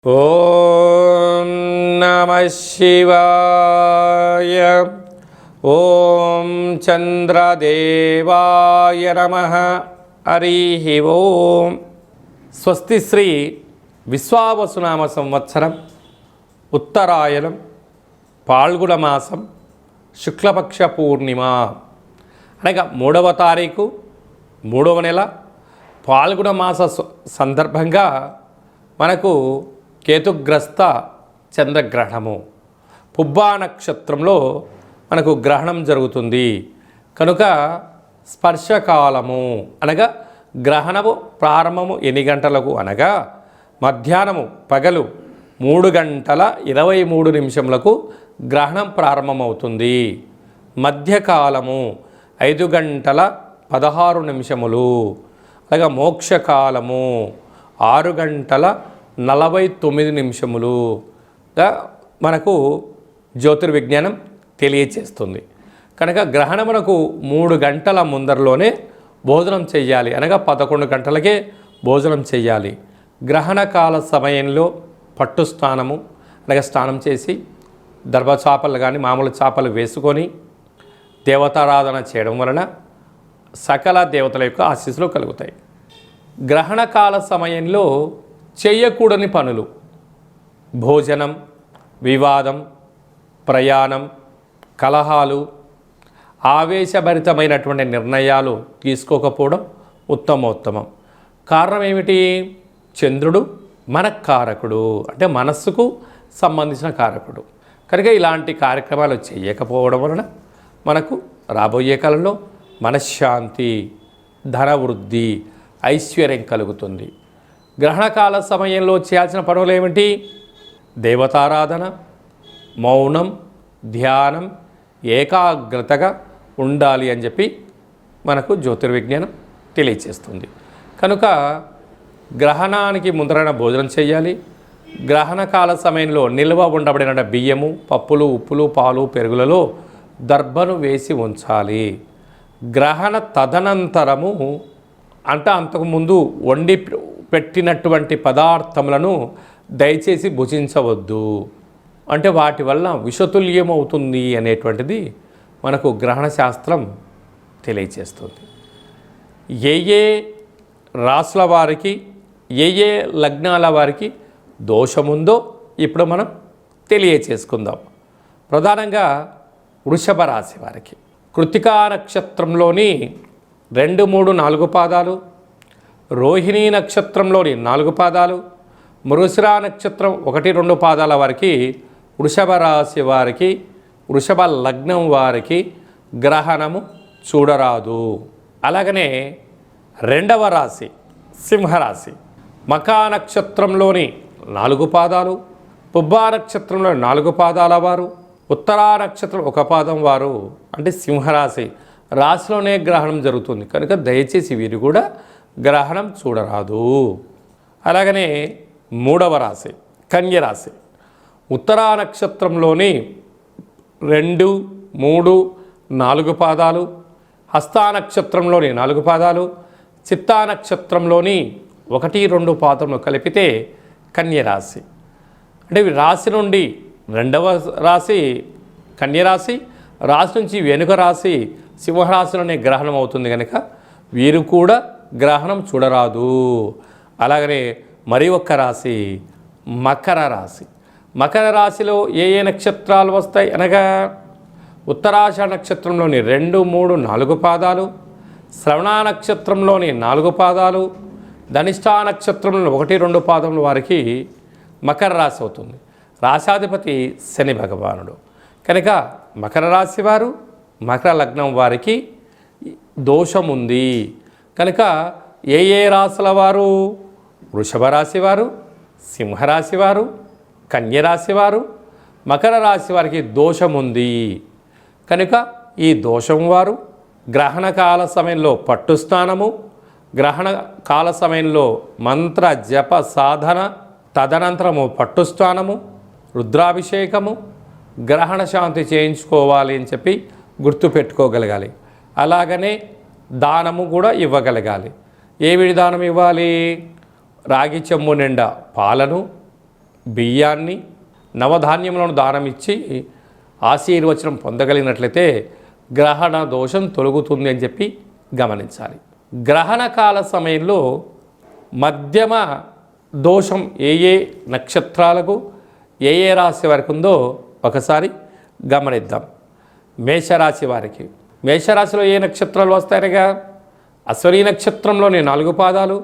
ఓం నమః శివాయ. ఓం చంద్రదేవాయ నమః. హరి ఓం. స్వస్తి శ్రీ విశ్వావసునామ సంవత్సరం ఉత్తరాయణం పాల్గొన మాసం శుక్లపక్ష పూర్ణిమ అనగా 3వ తారీఖు 3వ నెల పాల్గొన మాస సందర్భంగా మనకు కేతుగ్రస్త చంద్రగ్రహణము పుబ్బా నక్షత్రంలో మనకు గ్రహణం జరుగుతుంది కనుక స్పర్శకాలము అనగా గ్రహణము ప్రారంభము ఎన్ని గంటలకు అనగా మధ్యాహ్నము పగలు 3:23 గ్రహణం ప్రారంభమవుతుంది. మధ్యకాలము 5:16 అలాగా మోక్షకాలము 6:49 మనకు జ్యోతిర్విజ్ఞానం తెలియచేస్తుంది. కనుక గ్రహణమునకు 3 గంటల ముందరలోనే భోజనం చేయాలి అనగా 11 గంటలకే భోజనం చేయాలి. గ్రహణకాల సమయంలో పట్టు స్నానము అనగా స్నానం చేసి దర్భ చాపలు కానీ మామూలు చాపలు వేసుకొని దేవతారాధన చేయడం వలన సకల దేవతల యొక్క ఆశీస్సులు కలుగుతాయి. గ్రహణకాల సమయంలో చేయకూడని పనులు భోజనం, వివాదం, ప్రయాణం, కలహాలు, ఆవేశభరితమైనటువంటి నిర్ణయాలు తీసుకోకపోవడం ఉత్తమోత్తమం. కారణం ఏమిటి? చంద్రుడు మనఃకారకుడు, అంటే మనస్సుకు సంబంధించిన కారకుడు. కనుక ఇలాంటి కార్యక్రమాలు చేయకపోవడం వలన మనకు రాబోయే కాలంలో మనశ్శాంతి, ధనవృద్ధి, ఐశ్వర్యం కలుగుతుంది. గ్రహణకాల సమయంలో చేయాల్సిన పనులు ఏమిటి? దేవతారాధన, మౌనం, ధ్యానం, ఏకాగ్రతగా ఉండాలి అని చెప్పి మనకు జ్యోతిర్విజ్ఞానం తెలియచేస్తుంది. కనుక గ్రహణానికి ముందరైన భోజనం చేయాలి. గ్రహణకాల సమయంలో నిల్వ ఉండబడిన బియ్యము, పప్పులు, ఉప్పులు, పాలు, పెరుగులలో దర్భను వేసి ఉంచాలి. గ్రహణ తదనంతరము అంటే అంతకుముందు వండి పెట్టినటువంటి పదార్థములను దయచేసి భుజించవద్దు, అంటే వాటి వల్ల విషతుల్యం అవుతుంది అనేటువంటిది మనకు గ్రహణ శాస్త్రం తెలియచేస్తుంది. ఏ ఏ రాసుల వారికి, ఏ ఏ లగ్నాల వారికి దోషముందో ఇప్పుడు మనం తెలియచేసుకుందాం. ప్రధానంగా వృషభ రాశి వారికి కృత్తికా నక్షత్రంలోని 2, 3, 4 పాదాలు, రోహిణీ నక్షత్రంలోని 4 పాదాలు, మృగశిర నక్షత్రం 1, 2 పాదాల వారికి వృషభ రాశి వారికి, వృషభ లగ్నం వారికి గ్రహణము చూడరాదు. అలాగనే 2వ రాశి సింహరాశి మకా నక్షత్రంలోని 4 పాదాలు, పుబ్బా నక్షత్రంలోని 4 పాదాల వారు, ఉత్తరా నక్షత్రం 1 పాదం వారు అంటే సింహరాశి రాశిలోనే గ్రహణం జరుగుతుంది కనుక దయచేసి వీరు కూడా గ్రహణం చూడరాదు. అలాగనే 3వ రాశి కన్యరాశి ఉత్తరా నక్షత్రంలోని 2, 3, 4 పాదాలు, హస్తా నక్షత్రంలోని 4 పాదాలు, చిత్తా నక్షత్రంలోని 1, 2 పాదములు కలిపితే కన్యరాశి. అంటే రాశి నుండి 2వ రాశి కన్యరాశి, రాశి నుంచి వెనుక రాశి సింహరాశిలోనే గ్రహణం అవుతుంది కనుక వీరు కూడా గ్రహణం చూడరాదు. అలాగనే మరి ఒక్క రాశి మకర రాశి. మకర రాశిలో ఏ ఏ నక్షత్రాలు వస్తాయి అనగా ఉత్తరాషాఢ నక్షత్రంలోని 2, 3, 4 పాదాలు, శ్రవణ నక్షత్రంలోని 4 పాదాలు, ధనిష్టా నక్షత్రంలో 1, 2 పాదముల వారికి మకర రాశి అవుతుంది. రాశాధిపతి శని భగవానుడు కనుక మకర రాశి వారు, మకర లగ్నం వారికి దోషం ఉంది కనుక ఏ ఏ రాశుల వారు? వృషభ రాశి వారు, సింహరాశి వారు, కన్యరాశి వారు, మకర రాశి వారికి దోషం ఉంది కనుక ఈ దోషం వారు గ్రహణకాల సమయంలో పట్టు స్నానము, గ్రహణ కాల సమయంలో మంత్ర జప సాధన, తదనంతరము పట్టు స్నానము, రుద్రాభిషేకము, గ్రహణ శాంతి చేయించుకోవాలి అని చెప్పి గుర్తుపెట్టుకోగలగాలి. అలాగనే దానము కూడా ఇవ్వగలగాలి. ఏ విధానం ఇవ్వాలి? రాగి చెంబు నిండా పాలను, బియ్యాన్ని నవధాన్యములను దానం ఇచ్చి ఆశీర్వచనం పొందగలిగినట్లయితే గ్రహణ దోషం తొలగుతుంది అని చెప్పి గమనించాలి. గ్రహణ కాల సమయంలో మధ్యమ దోషం ఏ ఏ నక్షత్రాలకు ఏ ఏ రాశి వారికి ఉందో ఒకసారి గమనిద్దాం. మేషరాశి వారికి, మేషరాశిలో ఏ నక్షత్రాలు వస్తాయనగా అశ్వనీ నక్షత్రంలోని 4 పాదాలు,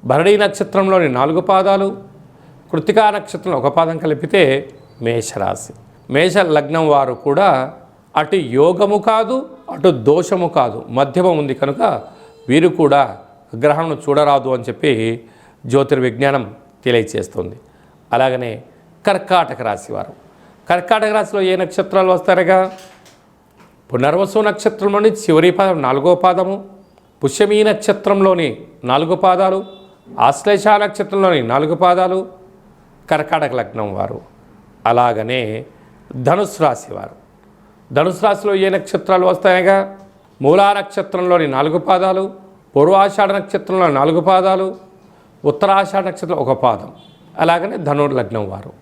భరణీ నక్షత్రంలోని 4 పాదాలు, కృత్తికా నక్షత్రంలో 1 పాదం కలిపితే మేషరాశి. మేష లగ్నం వారు కూడా అటు యోగము కాదు అటు దోషము కాదు, మధ్యమం ఉంది కనుక వీరు కూడా గ్రహణను చూడరాదు అని చెప్పి జ్యోతిర్విజ్ఞానం తెలియచేస్తుంది. అలాగనే కర్కాటక రాశి వారు, కర్కాటక రాశిలో ఏ నక్షత్రాలు వస్తారగా పునర్వసు నక్షత్రంలోని చివరి పాదం 4వ పాదము, పుష్యమీ నక్షత్రంలోని 4 పాదాలు, ఆశ్లేష నక్షత్రంలోని 4 పాదాలు కర్కాటక లగ్నం వారు. అలాగనే ధనుసు రాశి వారు, ధనుసు రాశిలో ఏ నక్షత్రాలు వస్తాయగా మూలా నక్షత్రంలోని 4 పాదాలు, పూర్వాషాఢ నక్షత్రంలో 4 పాదాలు, ఉత్తరాషాఢ నక్షత్రం 1 పాదం. అలాగనే ధనుర్ లగ్నం వారు.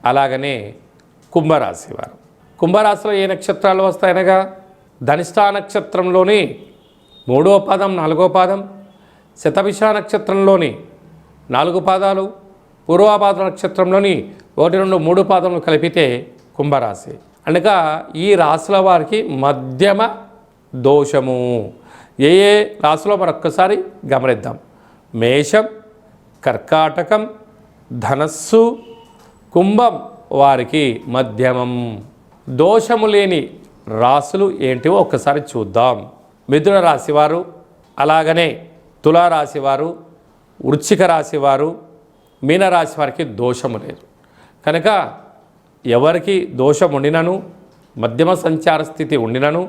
అలాగనే కుంభరాశి వారు, కుంభరాశిలో ఏ నక్షత్రాలు వస్తాయనగా ధనిష్ఠా నక్షత్రంలోని 3వ పాదం 4వ పాదం, శతభిష నక్షత్రంలోని 4 పాదాలు, పూర్వభాద్ర నక్షత్రంలోని 1, 2, 3 పాదములు కలిపితే కుంభరాశి. అనగా ఈ రాశుల వారికి మధ్యమ దోషము. ఏ ఏ రాశిలో మరొక్కసారి గమనిద్దాం. మేషం, కర్కాటకం, ధనస్సు, కుంభం వారికి మధ్యమం. దోషము లేని రాశులు ఏంటివో ఒక్కసారి చూద్దాం. మిథున రాశివారు, అలాగనే తులారాశివారు, వృశ్చిక రాశివారు, మీనరాశి వారికి దోషము లేదు కనుక ఎవరికి దోషం ఉండినను, మధ్యమ సంచార స్థితి ఉండినను,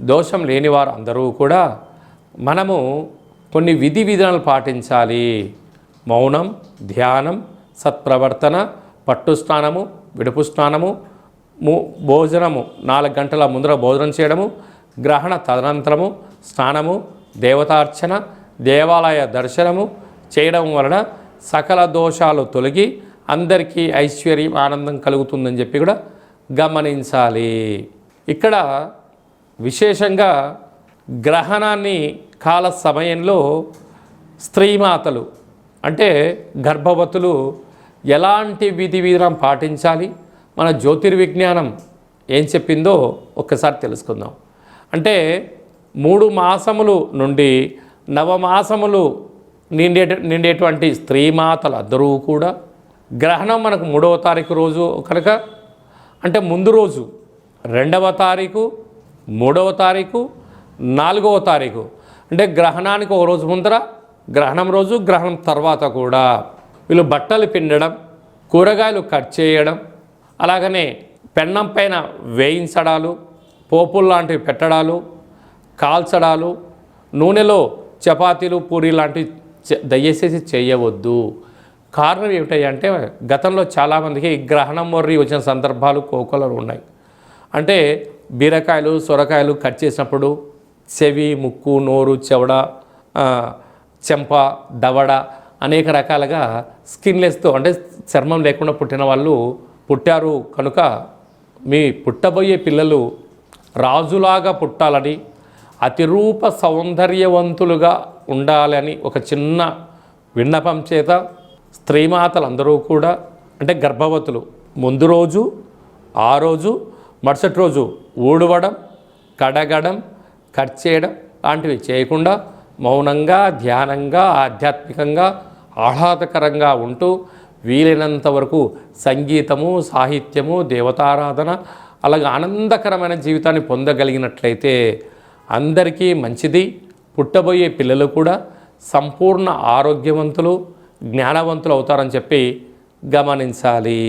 దోషం లేనివారు అందరూ కూడా మనము కొన్ని విధి విధానాలు పాటించాలి. మౌనం, ధ్యానం, సత్ప్రవర్తన, పట్టు స్నానము, విడుపు స్నానము, భోజనము 4 గంటల ముందర భోజనం చేయడము, గ్రహణ తదనంతరము స్నానము, దేవతార్చన, దేవాలయ దర్శనము చేయడం వలన సకల దోషాలు తొలగి అందరికీ ఐశ్వర్యం, ఆనందం కలుగుతుందని చెప్పి కూడా గమనించాలి. ఇక్కడ విశేషంగా గ్రహణాన్ని కాల సమయంలో స్త్రీమాతలు అంటే గర్భవతులు ఎలాంటి విధి విధానం పాటించాలి, మన జ్యోతిర్విజ్ఞానం ఏం చెప్పిందో ఒక్కసారి తెలుసుకుందాం. అంటే 3 మాసములు నుండి నవమాసములు నిండేటువంటి స్త్రీమాతలు అందరూ కూడా గ్రహణం మనకు 3వ తారీఖు రోజు కనుక అంటే ముందు రోజు 2వ తారీఖు, 3వ తారీఖు, 4వ తారీఖు అంటే గ్రహణానికి ఒక రోజు ముందర, గ్రహణం రోజు, గ్రహణం తర్వాత కూడా వీళ్ళు బట్టలు పిండడం, కూరగాయలు కట్ చేయడం, అలాగనే పెన్నం పైన వేయించడాలు, పోపులు లాంటివి పెట్టడాలు, కాల్చడాలు, నూనెలో చపాతీలు, పూరీ లాంటివి దయచేసి చేయవద్దు. కారణం ఏమిటంటే గతంలో చాలామందికి గ్రహణం మొర్రి వచ్చిన సందర్భాలు కోకొలలు ఉన్నాయి. అంటే బీరకాయలు, సొరకాయలు కట్ చేసినప్పుడు చెవి, ముక్కు, నోరు, చెవడ, చెంప, దవడ అనేక రకాలుగా స్కిన్లెస్తో అంటే చర్మం లేకుండా పుట్టిన వాళ్ళు పుట్టారు కనుక మీ పుట్టబోయే పిల్లలు రాజులాగా పుట్టాలని, అతిరూప సౌందర్యవంతులుగా ఉండాలని ఒక చిన్న విన్నపం చేత స్త్రీమాతలందరూ కూడా అంటే గర్భవతులు ముందు రోజు, ఆ రోజు, మరుసటి రోజు ఊడవడం, కడగడం, కట్ చేయడం లాంటివి చేయకుండా మౌనంగా, ధ్యానంగా, ఆధ్యాత్మికంగా, ఆహ్లాదకరంగా ఉంటూ వీలైనంత వరకు సంగీతము, సాహిత్యము, దేవతారాధన అలాగే ఆనందకరమైన జీవితాన్ని పొందగలిగినట్లయితే అందరికీ మంచిది. పుట్టబోయే పిల్లలు కూడా సంపూర్ణ ఆరోగ్యవంతులు, జ్ఞానవంతులు అవుతారని చెప్పి గమనించాలి.